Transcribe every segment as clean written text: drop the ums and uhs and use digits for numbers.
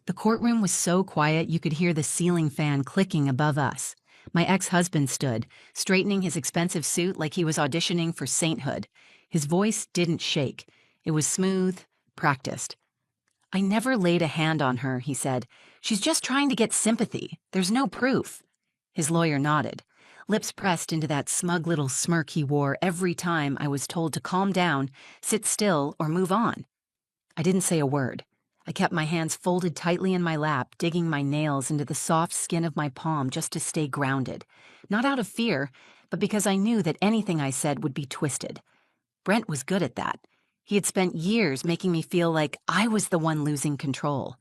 The courtroom was so quiet you could hear the ceiling fan clicking above us. My ex-husband stood, straightening his expensive suit like he was auditioning for sainthood. His voice didn't shake. It was smooth, practiced. "I never laid a hand on her," he said. "She's just trying to get sympathy. There's no proof." His lawyer nodded, lips pressed into that smug little smirk he wore every time I was told to calm down, sit still, or move on. I didn't say a word. I kept my hands folded tightly in my lap, digging my nails into the soft skin of my palm just to stay grounded. Not out of fear, but because I knew that anything I said would be twisted. Brent was good at that. He had spent years making me feel like I was the one losing control.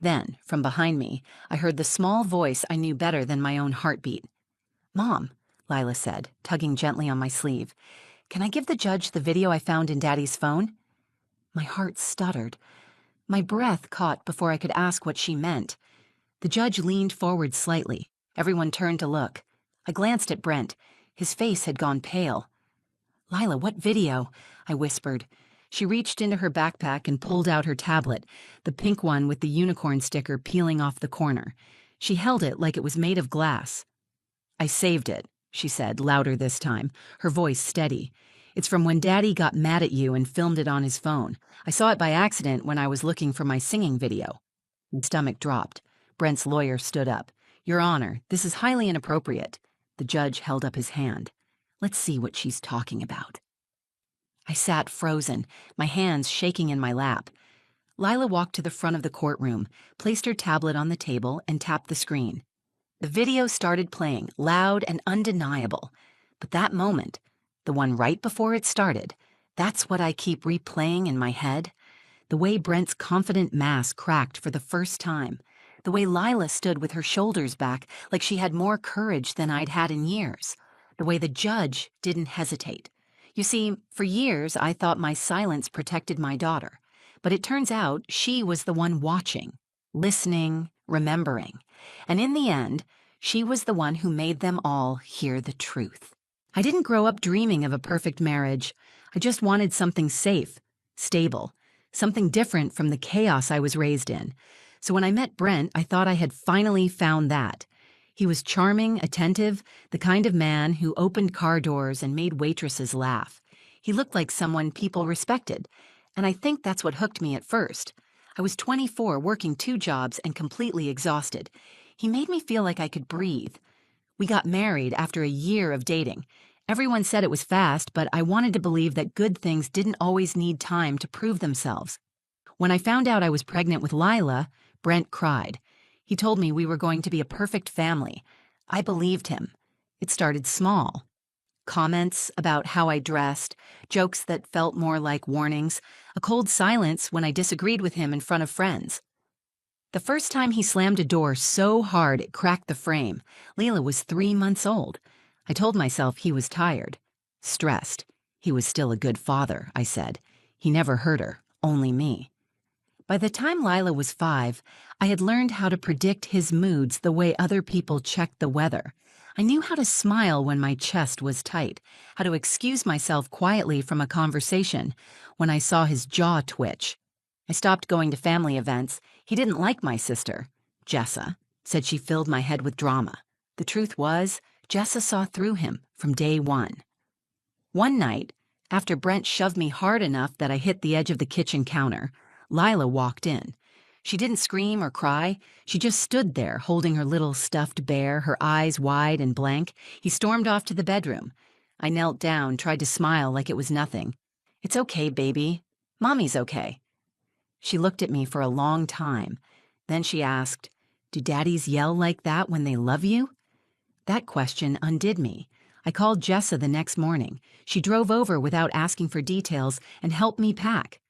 Then, from behind me, I heard the small voice I knew better than my own heartbeat. "Mom," Lila said, tugging gently on my sleeve, "can I give the judge the video I found in Daddy's phone?" My heart stuttered. My breath caught before I could ask what she meant. The judge leaned forward slightly. Everyone turned to look. I glanced at Brent. His face had gone pale. "Lila, what video?" I whispered. She reached into her backpack and pulled out her tablet, the pink one with the unicorn sticker peeling off the corner. She held it like it was made of glass. "I saved it," she said, louder this time, her voice steady. "It's from when Daddy got mad at you and filmed it on his phone. I saw it by accident when I was looking for my singing video." My stomach dropped. Brent's lawyer stood up. "Your Honor, this is highly inappropriate." The judge held up his hand. "Let's see what she's talking about." I sat frozen, my hands shaking in my lap. Lila walked to the front of the courtroom, placed her tablet on the table, and tapped the screen. The video started playing, loud and undeniable. But that moment, the one right before it started, that's what I keep replaying in my head. The way Brent's confident mask cracked for the first time. The way Lila stood with her shoulders back like she had more courage than I'd had in years. The way the judge didn't hesitate. You see, for years I thought my silence protected my daughter. But it turns out she was the one watching, listening, remembering. And in the end, she was the one who made them all hear the truth. I didn't grow up dreaming of a perfect marriage. I just wanted something safe, stable, something different from the chaos I was raised in. So when I met Brent, I thought I had finally found that. He was charming, attentive, the kind of man who opened car doors and made waitresses laugh. He looked like someone people respected, and I think that's what hooked me at first. I was 24, working 2 jobs and completely exhausted. He made me feel like I could breathe. We got married after a year of dating. Everyone said it was fast, but I wanted to believe that good things didn't always need time to prove themselves. When I found out I was pregnant with Lila, Brent cried. He told me we were going to be a perfect family. I believed him. It started small. Comments about how I dressed, jokes that felt more like warnings, a cold silence when I disagreed with him in front of friends. The first time he slammed a door so hard it cracked the frame, Leela was 3 months old. I told myself he was tired, stressed. He was still a good father, I said. He never hurt her, only me. By the time Lila was 5, I had learned how to predict his moods the way other people checked the weather. I knew how to smile when my chest was tight, how to excuse myself quietly from a conversation when I saw his jaw twitch. I stopped going to family events. He didn't like my sister. Jessa said she filled my head with drama. The truth was, Jessa saw through him from day one. One night, after Brent shoved me hard enough that I hit the edge of the kitchen counter, Lila walked in. She didn't scream or cry. She just stood there, holding her little stuffed bear, her eyes wide and blank. He stormed off to the bedroom. I knelt down, tried to smile like it was nothing. "It's okay, baby. Mommy's okay." She looked at me for a long time. Then she asked, "Do daddies yell like that when they love you?" That question undid me. I called Jessa the next morning. She drove over without asking for details and helped me pack.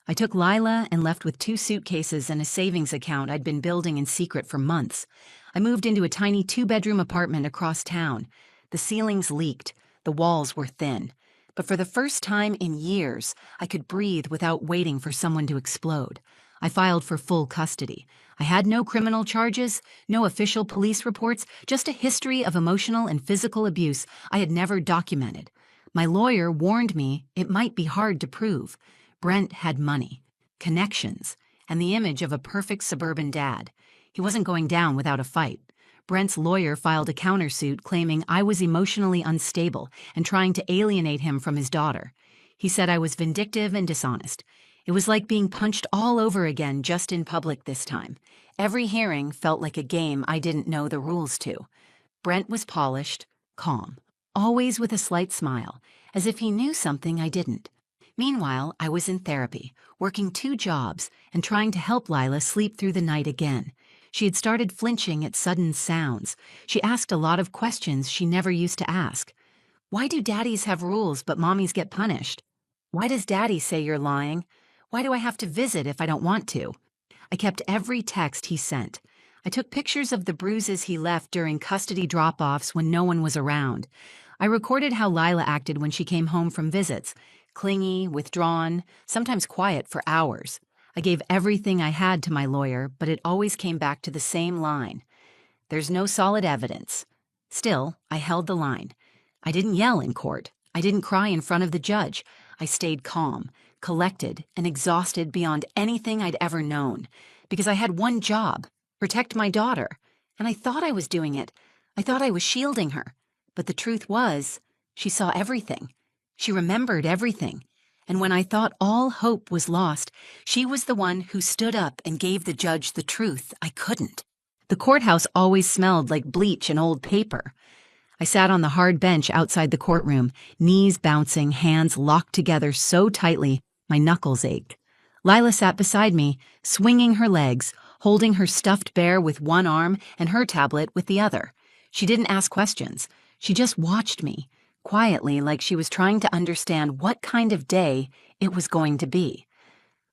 I took Lila and left with 2 suitcases and a savings account I'd been building in secret for months. I moved into a tiny 2-bedroom apartment across town. The ceilings leaked. The walls were thin. But for the first time in years, I could breathe without waiting for someone to explode. I filed for full custody. I had no criminal charges, no official police reports, just a history of emotional and physical abuse I had never documented. My lawyer warned me it might be hard to prove. Brent had money, connections, and the image of a perfect suburban dad. He wasn't going down without a fight. Brent's lawyer filed a countersuit claiming I was emotionally unstable and trying to alienate him from his daughter. He said I was vindictive and dishonest. It was like being punched all over again, just in public this time. Every hearing felt like a game I didn't know the rules to. Brent was polished, calm, always with a slight smile, as if he knew something I didn't. Meanwhile, I was in therapy, working 2 jobs, and trying to help Lila sleep through the night again. She had started flinching at sudden sounds. She asked a lot of questions she never used to ask. Why do daddies have rules but mommies get punished? Why does daddy say you're lying? Why do I have to visit if I don't want to? I kept every text he sent. I took pictures of the bruises he left during custody drop-offs when no one was around. I recorded how Lila acted when she came home from visits, clingy, withdrawn, sometimes quiet for hours. I gave everything I had to my lawyer, but it always came back to the same line. There's no solid evidence. Still, I held the line. I didn't yell in court. I didn't cry in front of the judge. I stayed calm, collected, and exhausted beyond anything I'd ever known. Because I had one job, protect my daughter. And I thought I was doing it. I thought I was shielding her. But the truth was, she saw everything. She remembered everything. And when I thought all hope was lost, she was the one who stood up and gave the judge the truth I couldn't. The courthouse always smelled like bleach and old paper. I sat on the hard bench outside the courtroom, knees bouncing, hands locked together so tightly my knuckles ached. Lila sat beside me, swinging her legs, holding her stuffed bear with one arm and her tablet with the other. She didn't ask questions. She just watched me, quietly, like she was trying to understand what kind of day it was going to be.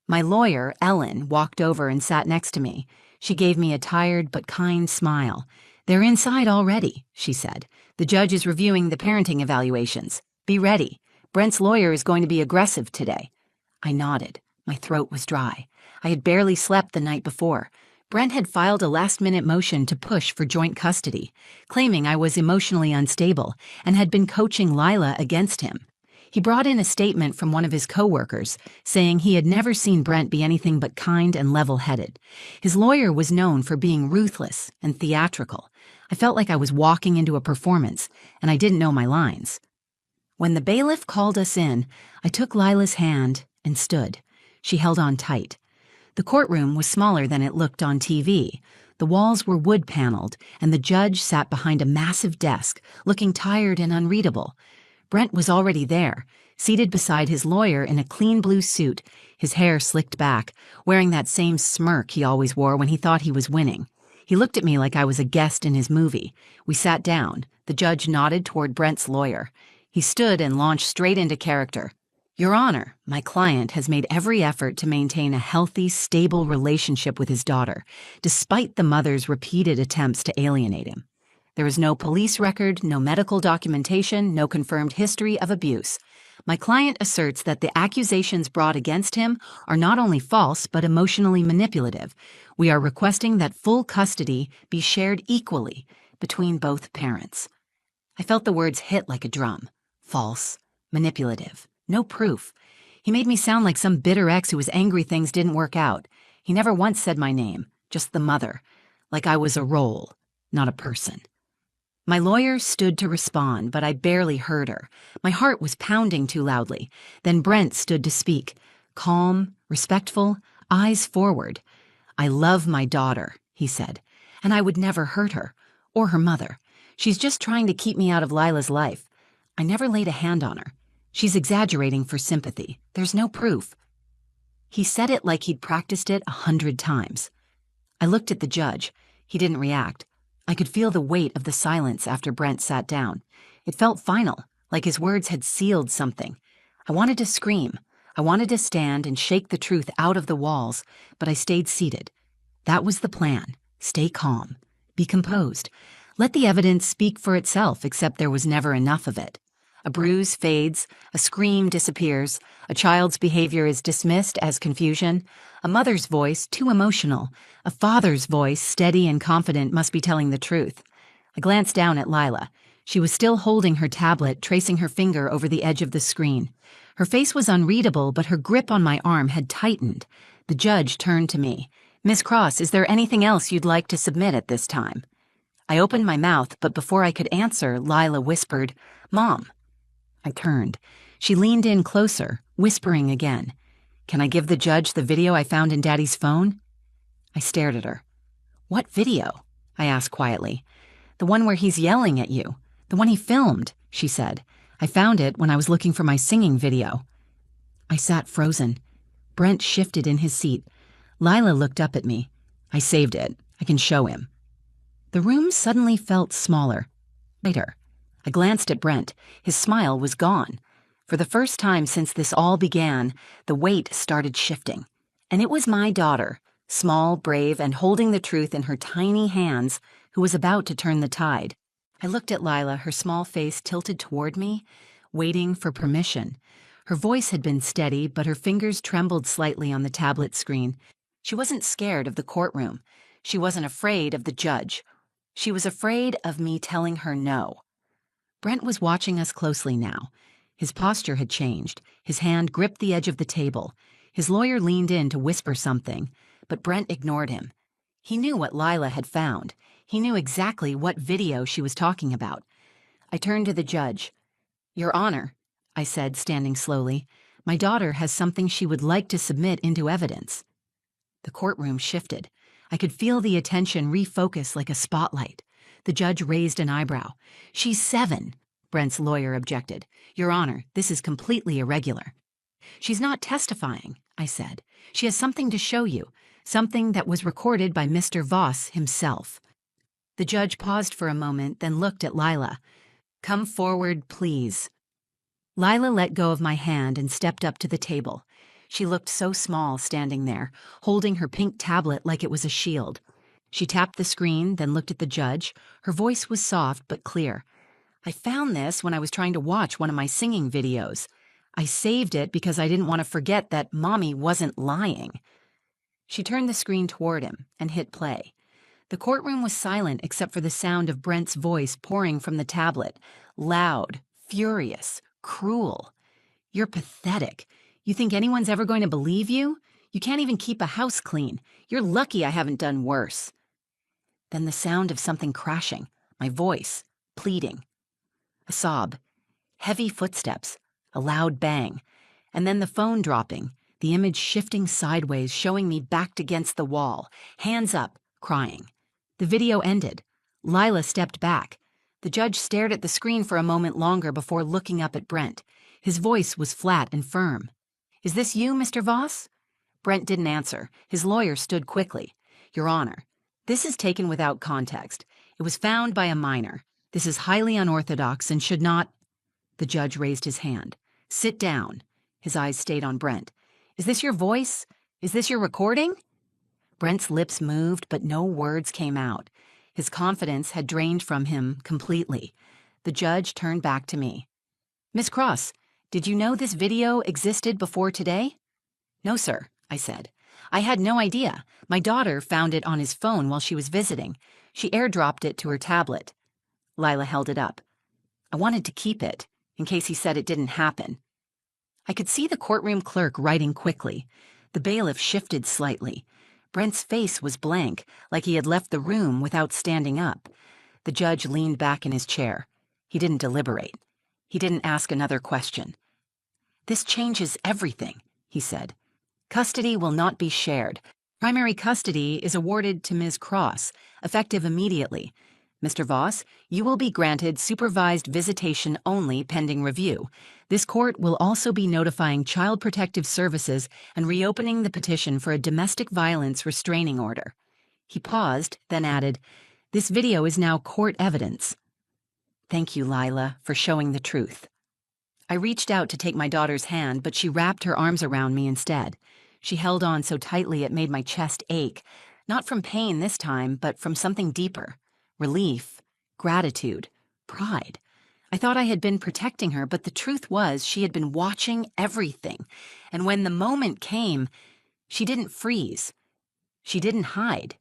My lawyer, Ellen, walked over and sat next to me. She gave me a tired but kind smile. "They're inside already," she said. "The judge is reviewing the parenting evaluations. Be ready. Brent's lawyer is going to be aggressive today." I nodded. My throat was dry. I had barely slept the night before. Brent had filed a last-minute motion to push for joint custody, claiming I was emotionally unstable and had been coaching Lila against him. He brought in a statement from one of his coworkers, saying he had never seen Brent be anything but kind and level-headed. His lawyer was known for being ruthless and theatrical. I felt like I was walking into a performance, and I didn't know my lines. When the bailiff called us in, I took Lila's hand and stood. She held on tight. The courtroom was smaller than it looked on TV. The walls were wood-paneled, and the judge sat behind a massive desk, looking tired and unreadable. Brent was already there, seated beside his lawyer in a clean blue suit, his hair slicked back, wearing that same smirk he always wore when he thought he was winning. He looked at me like I was a guest in his movie. We sat down. The judge nodded toward Brent's lawyer. He stood and launched straight into character. "Your Honor, my client has made every effort to maintain a healthy, stable relationship with his daughter, despite the mother's repeated attempts to alienate him. There is no police record, no medical documentation, no confirmed history of abuse. My client asserts that the accusations brought against him are not only false but emotionally manipulative. We are requesting that full custody be shared equally between both parents." I felt the words hit like a drum. False, manipulative. No proof. He made me sound like some bitter ex who was angry things didn't work out. He never once said my name, just the mother, like I was a role, not a person. My lawyer stood to respond, but I barely heard her. My heart was pounding too loudly. Then Brent stood to speak, calm, respectful, eyes forward. "I love my daughter," he said, "and I would never hurt her, or her mother. She's just trying to keep me out of Lila's life. I never laid a hand on her. She's exaggerating for sympathy. There's no proof." He said it like he'd practiced it 100 times. I looked at the judge. He didn't react. I could feel the weight of the silence after Brent sat down. It felt final, like his words had sealed something. I wanted to scream. I wanted to stand and shake the truth out of the walls, but I stayed seated. That was the plan. Stay calm. Be composed. Let the evidence speak for itself, except there was never enough of it. A bruise fades, a scream disappears, a child's behavior is dismissed as confusion, a mother's voice too emotional, a father's voice steady and confident must be telling the truth. I glanced down at Lila. She was still holding her tablet, tracing her finger over the edge of the screen. Her face was unreadable, but her grip on my arm had tightened. The judge turned to me. "Miss Cross, is there anything else you'd like to submit at this time?" I opened my mouth, but before I could answer, Lila whispered, "Mom." I turned. She leaned in closer, whispering again. "Can I give the judge the video I found in Daddy's phone?" I stared at her. "What video?" I asked quietly. "The one where he's yelling at you. The one he filmed," she said. "I found it when I was looking for my singing video." I sat frozen. Brent shifted in his seat. Lila looked up at me. "I saved it. I can show him." The room suddenly felt smaller, lighter. I glanced at Brent. His smile was gone. For the first time since this all began, the weight started shifting. And it was my daughter, small, brave, and holding the truth in her tiny hands, who was about to turn the tide. I looked at Lila, her small face tilted toward me, waiting for permission. Her voice had been steady, but her fingers trembled slightly on the tablet screen. She wasn't scared of the courtroom. She wasn't afraid of the judge. She was afraid of me telling her no. Brent was watching us closely now. His posture had changed. His hand gripped the edge of the table. His lawyer leaned in to whisper something, but Brent ignored him. He knew what Lila had found. He knew exactly what video she was talking about. I turned to the judge. "Your Honor," I said, standing slowly, "my daughter has something she would like to submit into evidence." The courtroom shifted. I could feel the attention refocus like a spotlight. The judge raised an eyebrow. "She's 7, Brent's lawyer objected. "Your Honor, this is completely irregular." "She's not testifying," I said. "She has something to show you, something that was recorded by Mr. Voss himself." The judge paused for a moment, then looked at Lila. "Come forward, please." Lila let go of my hand and stepped up to the table. She looked so small standing there, holding her pink tablet like it was a shield. She tapped the screen, then looked at the judge. Her voice was soft but clear. "I found this when I was trying to watch one of my singing videos. I saved it because I didn't want to forget that Mommy wasn't lying." She turned the screen toward him and hit play. The courtroom was silent except for the sound of Brent's voice pouring from the tablet. Loud, furious, cruel. "You're pathetic. You think anyone's ever going to believe you? You can't even keep a house clean. You're lucky I haven't done worse." Then the sound of something crashing, my voice, pleading. A sob, heavy footsteps, a loud bang, and then the phone dropping, the image shifting sideways, showing me backed against the wall, hands up, crying. The video ended. Lila stepped back. The judge stared at the screen for a moment longer before looking up at Brent. His voice was flat and firm. "Is this you, Mr. Voss?" Brent didn't answer. His lawyer stood quickly. "Your Honor, this is taken without context. It was found by a minor. This is highly unorthodox and should not—" The judge raised his hand. "Sit down." His eyes stayed on Brent. "Is this your voice? Is this your recording?" Brent's lips moved, but no words came out. His confidence had drained from him completely. The judge turned back to me. "Miss Cross, did you know this video existed before today?" "No, sir," I said. "I had no idea. My daughter found it on his phone while she was visiting. She airdropped it to her tablet." Lila held it up. "I wanted to keep it, in case he said it didn't happen." I could see the courtroom clerk writing quickly. The bailiff shifted slightly. Brent's face was blank, like he had left the room without standing up. The judge leaned back in his chair. He didn't deliberate. He didn't ask another question. "This changes everything," he said. "Custody will not be shared. Primary custody is awarded to Ms. Cross, effective immediately. Mr. Voss, you will be granted supervised visitation only pending review. This court will also be notifying Child Protective Services and reopening the petition for a domestic violence restraining order." He paused, then added, "This video is now court evidence." "Thank you, Lila, for showing the truth." I reached out to take my daughter's hand, but she wrapped her arms around me instead. She held on so tightly it made my chest ache, not from pain this time, but from something deeper. Relief, gratitude, pride. I thought I had been protecting her, but the truth was she had been watching everything. And when the moment came, she didn't freeze. She didn't hide.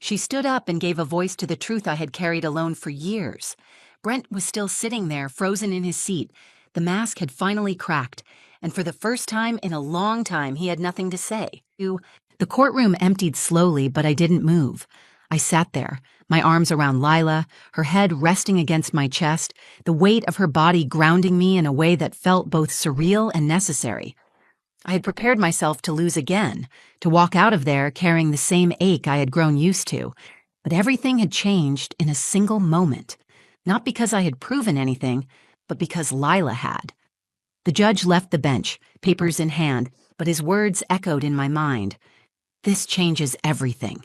She stood up and gave a voice to the truth I had carried alone for years. Brent was still sitting there, frozen in his seat. The mask had finally cracked, and for the first time in a long time, he had nothing to say. The courtroom emptied slowly, but I didn't move. I sat there, my arms around Lila, her head resting against my chest, the weight of her body grounding me in a way that felt both surreal and necessary. I had prepared myself to lose again, to walk out of there carrying the same ache I had grown used to, but everything had changed in a single moment. Not because I had proven anything, but because Lila had. The judge left the bench, papers in hand, but his words echoed in my mind. This changes everything.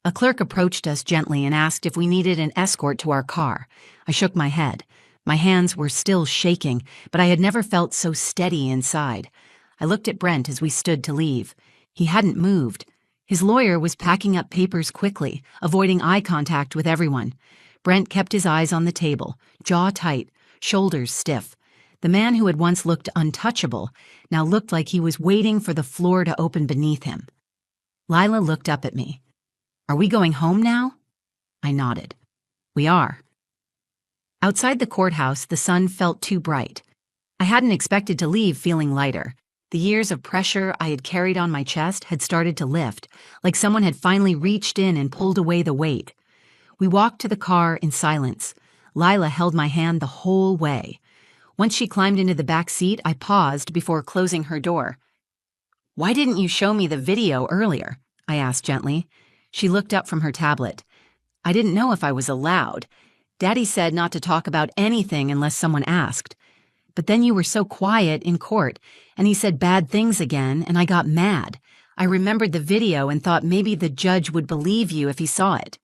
A clerk approached us gently and asked if we needed an escort to our car. I shook my head. My hands were still shaking, but I had never felt so steady inside. I looked at Brent as we stood to leave. He hadn't moved. His lawyer was packing up papers quickly, avoiding eye contact with everyone. Brent kept his eyes on the table, jaw tight, shoulders stiff. The man who had once looked untouchable now looked like he was waiting for the floor to open beneath him. Lila looked up at me. "Are we going home now?" I nodded. "We are." Outside the courthouse, the sun felt too bright. I hadn't expected to leave feeling lighter. The years of pressure I had carried on my chest had started to lift, like someone had finally reached in and pulled away the weight. We walked to the car in silence. Lila held my hand the whole way. Once she climbed into the back seat, I paused before closing her door. "Why didn't you show me the video earlier?" I asked gently. She looked up from her tablet. "I didn't know if I was allowed. Daddy said not to talk about anything unless someone asked. But then you were so quiet in court, and he said bad things again, and I got mad. I remembered the video and thought maybe the judge would believe you if he saw it."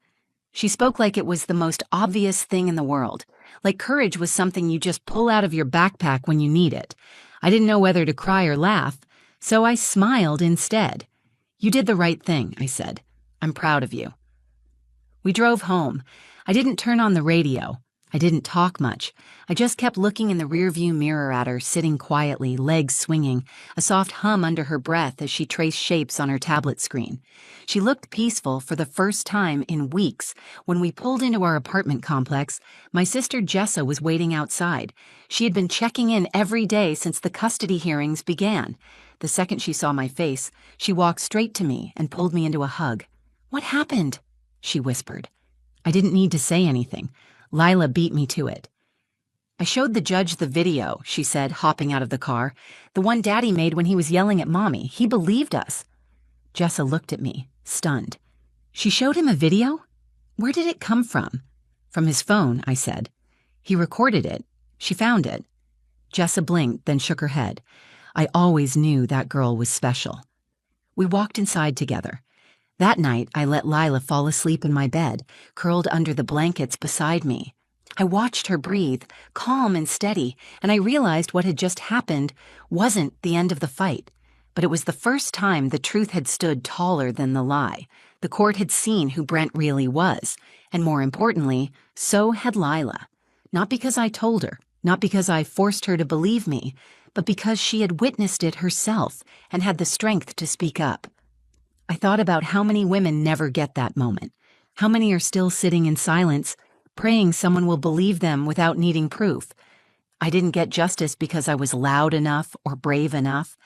She spoke like it was the most obvious thing in the world, like courage was something you just pull out of your backpack when you need it. I didn't know whether to cry or laugh, so I smiled instead. "You did the right thing," I said. "I'm proud of you." We drove home. I didn't turn on the radio. I didn't talk much. I just kept looking in the rearview mirror at her, sitting quietly, legs swinging, a soft hum under her breath as she traced shapes on her tablet screen. She looked peaceful for the first time in weeks. When we pulled into our apartment complex, my sister Jessa was waiting outside. She had been checking in every day since the custody hearings began. The second she saw my face, she walked straight to me and pulled me into a hug. "What happened?" she whispered. I didn't need to say anything. Lila beat me to it. "I showed the judge the video," she said, hopping out of the car. "The one Daddy made when he was yelling at Mommy. He believed us." Jessa looked at me, stunned. "She showed him a video? Where did it come from?" "From his phone," I said. "He recorded it. She found it." Jessa blinked, then shook her head. I always knew that girl was special. We walked inside together. That night, I let Lila fall asleep in my bed, curled under the blankets beside me. I watched her breathe, calm and steady, and I realized what had just happened wasn't the end of the fight. But it was the first time the truth had stood taller than the lie. The court had seen who Brent really was, and more importantly, so had Lila. Not because I told her, not because I forced her to believe me, but because she had witnessed it herself and had the strength to speak up. I thought about how many women never get that moment. How many are still sitting in silence, praying someone will believe them without needing proof. I didn't get justice because I was loud enough or brave enough.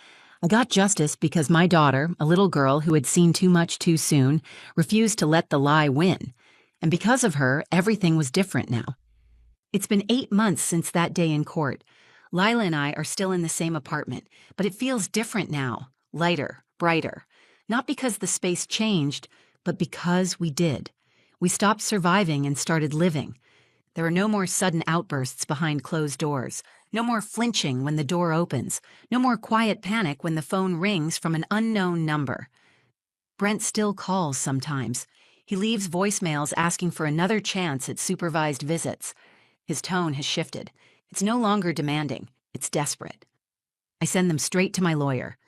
I got justice because my daughter, a little girl who had seen too much too soon, refused to let the lie win. And because of her, everything was different now. It's been 8 months since that day in court. Lila and I are still in the same apartment, but it feels different now, lighter, brighter. Not because the space changed, but because we did. We stopped surviving and started living. There are no more sudden outbursts behind closed doors, no more flinching when the door opens, no more quiet panic when the phone rings from an unknown number. Brent still calls sometimes. He leaves voicemails asking for another chance at supervised visits. His tone has shifted. It's no longer demanding, it's desperate. I send them straight to my lawyer.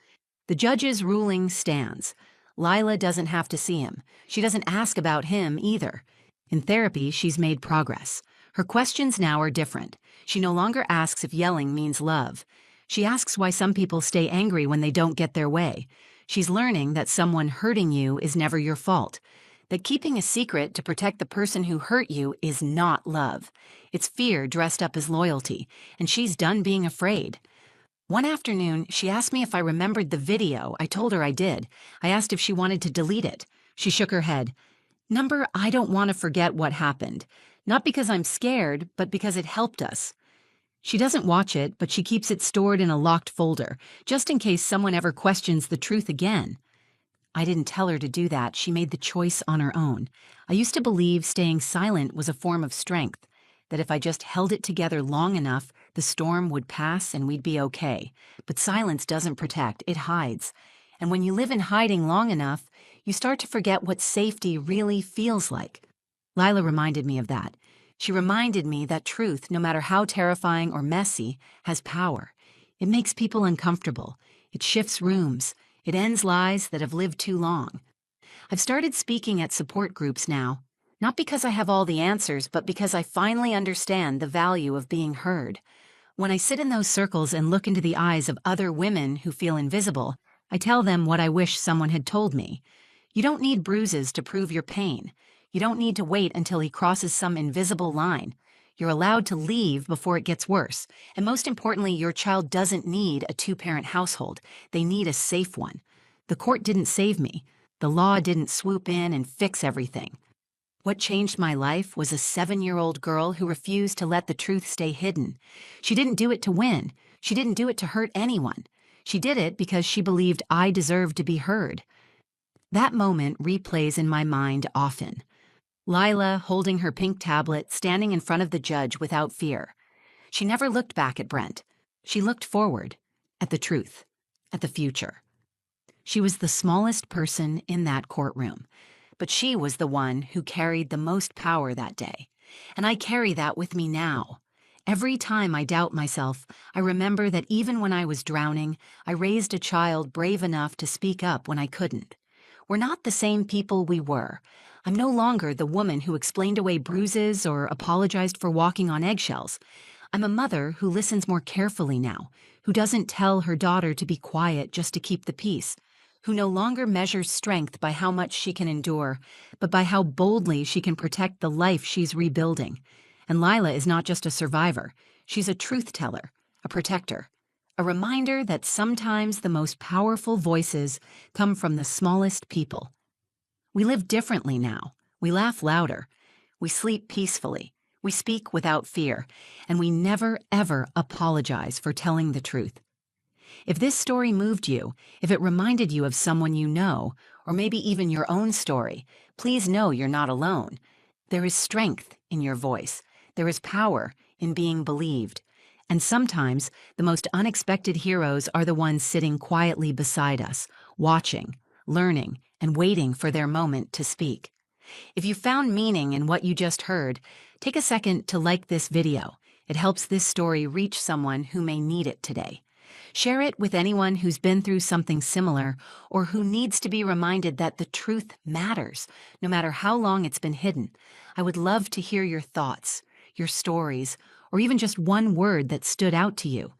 The judge's ruling stands. Lila doesn't have to see him. She doesn't ask about him either. In therapy, she's made progress. Her questions now are different. She no longer asks if yelling means love. She asks why some people stay angry when they don't get their way. She's learning that someone hurting you is never your fault. That keeping a secret to protect the person who hurt you is not love. It's fear dressed up as loyalty, and she's done being afraid. One afternoon, she asked me if I remembered the video. I told her I did. I asked if she wanted to delete it. She shook her head. Number, I don't want to forget what happened. Not because I'm scared, but because it helped us. She doesn't watch it, but she keeps it stored in a locked folder, just in case someone ever questions the truth again. I didn't tell her to do that. She made the choice on her own. I used to believe staying silent was a form of strength, that if I just held it together long enough, the storm would pass and we'd be okay. But silence doesn't protect, it hides. And when you live in hiding long enough, you start to forget what safety really feels like. Lila reminded me of that. She reminded me that truth, no matter how terrifying or messy, has power. It makes people uncomfortable. It shifts rooms. It ends lies that have lived too long. I've started speaking at support groups now, not because I have all the answers, but because I finally understand the value of being heard. When I sit in those circles and look into the eyes of other women who feel invisible, I tell them what I wish someone had told me. You don't need bruises to prove your pain. You don't need to wait until he crosses some invisible line. You're allowed to leave before it gets worse. And most importantly, your child doesn't need a two-parent household. They need a safe one. The court didn't save me. The law didn't swoop in and fix everything. What changed my life was a 7-year-old girl who refused to let the truth stay hidden. She didn't do it to win. She didn't do it to hurt anyone. She did it because she believed I deserved to be heard. That moment replays in my mind often. Lila holding her pink tablet, standing in front of the judge without fear. She never looked back at Brent. She looked forward, at the truth, at the future. She was the smallest person in that courtroom, but she was the one who carried the most power that day. And I carry that with me now. Every time I doubt myself, I remember that even when I was drowning, I raised a child brave enough to speak up when I couldn't. We're not the same people we were. I'm no longer the woman who explained away bruises or apologized for walking on eggshells. I'm a mother who listens more carefully now, who doesn't tell her daughter to be quiet just to keep the peace, who no longer measures strength by how much she can endure, but by how boldly she can protect the life she's rebuilding. And Lila is not just a survivor. She's a truth teller, a protector, a reminder that sometimes the most powerful voices come from the smallest people. We live differently now. We laugh louder. We sleep peacefully. We speak without fear. And we never, ever apologize for telling the truth. If this story moved you, if it reminded you of someone you know, or maybe even your own story, please know you're not alone. There is strength in your voice. There is power in being believed. And sometimes the most unexpected heroes are the ones sitting quietly beside us, watching, learning, and waiting for their moment to speak. If you found meaning in what you just heard, take a second to like this video. It helps this story reach someone who may need it today. Share it with anyone who's been through something similar or who needs to be reminded that the truth matters, no matter how long it's been hidden. I would love to hear your thoughts, your stories, or even just one word that stood out to you.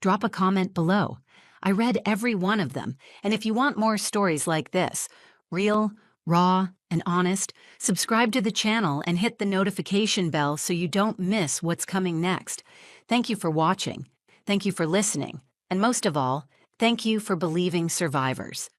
Drop a comment below. I read every one of them, and if you want more stories like this, real, raw, and honest, subscribe to the channel and hit the notification bell so you don't miss what's coming next. Thank you for watching. Thank you for listening. And most of all, thank you for believing survivors.